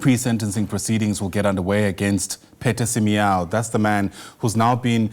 Pre-sentencing proceedings will get underway against Phethe Simiao. That's the man who's now been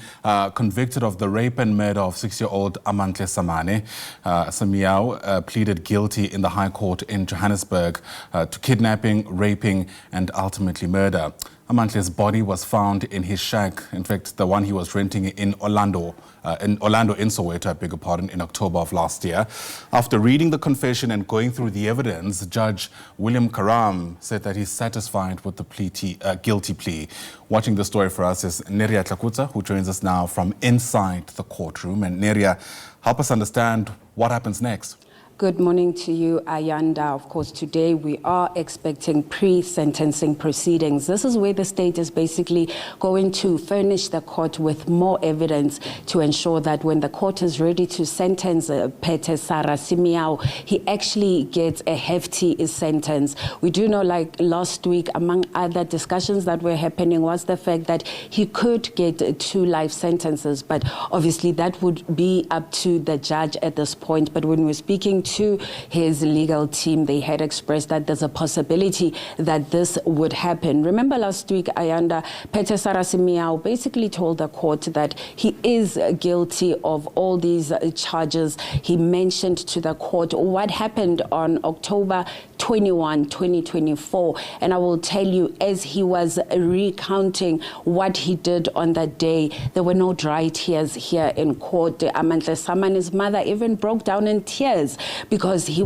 convicted of the rape and murder of 6-year-old Amantle Samane. Simiao pleaded guilty in the High Court in Johannesburg to kidnapping, raping and ultimately murder. Amantle's body was found in his shack, in fact the one he was renting in Orlando Soweto, I beg your pardon, in October of last year. After reading the confession and going through the evidence, Judge William Karam said that he's satisfied with the guilty plea. Watching the story for us is Neria Hlakotsa, who joins us now from inside the courtroom. And Neria, help us understand what happens next. Good morning to you, Ayanda. Of course, today we are expecting pre-sentencing proceedings. This is where the state is basically going to furnish the court with more evidence to ensure that when the court is ready to sentence Phethe Simiao, he actually gets a hefty sentence. We do know, like last week, among other discussions that were happening, was the fact that he could get 2 life sentences, but obviously that would be up to the judge at this point. But when we're speaking to his legal team, they had expressed that there's a possibility that this would happen. Remember last week, Ayanda, Phethe Simiao basically told the court that he is guilty of all these charges. He mentioned to the court what happened on October 21, 2024. And I will tell you, as he was recounting what he did on that day, there were no dry tears here in court. Amantle Samane's mother even broke down in tears because she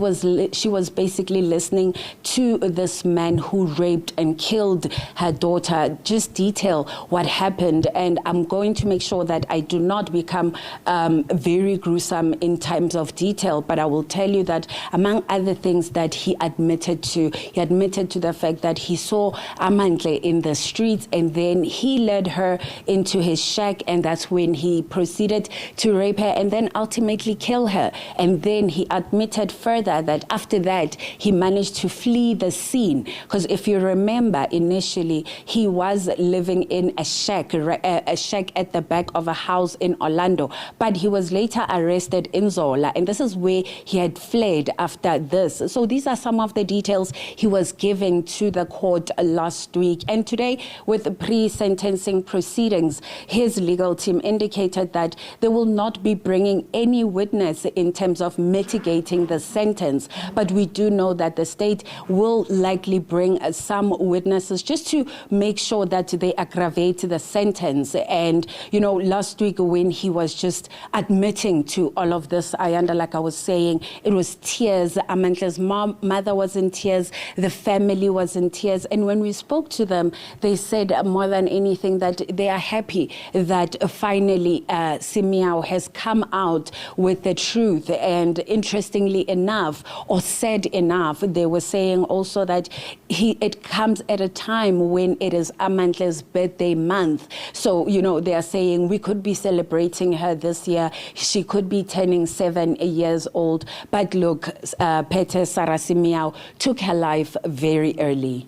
was basically listening to this man who raped and killed her daughter, just detail what happened. And I'm going to make sure that I do not become very gruesome in terms of detail, but I will tell you that among other things that he admitted to the fact that he saw Amantle in the streets, and then he led her into his shack, and that's when he proceeded to rape her and then ultimately kill her. And then he admitted further that after that he managed to flee the scene, because if you remember, initially he was living in a shack at the back of a house in Orlando, but he was later arrested in Zola, and this is where he had fled after this. So these are some of the details he was giving to the court last week. And today, with pre-sentencing proceedings, his legal team indicated that they will not be bringing any witness in terms of mitigating the sentence, but we do know that the state will likely bring some witnesses just to make sure that they aggravate the sentence. And you know, last week when he was just admitting to all of this, Ayanda, like I was saying, it was tears. Amantle's mother was in tears, the family was in tears, and when we spoke to them, they said more than anything that they are happy that finally Simiao has come out with the truth. And interestingly enough, or sad enough, they were saying also that it comes at a time when it is Amantle's birthday month. So, you know, they are saying we could be celebrating her this year. She could be turning 7 years old. But look, Phethe Simiao took her life very early.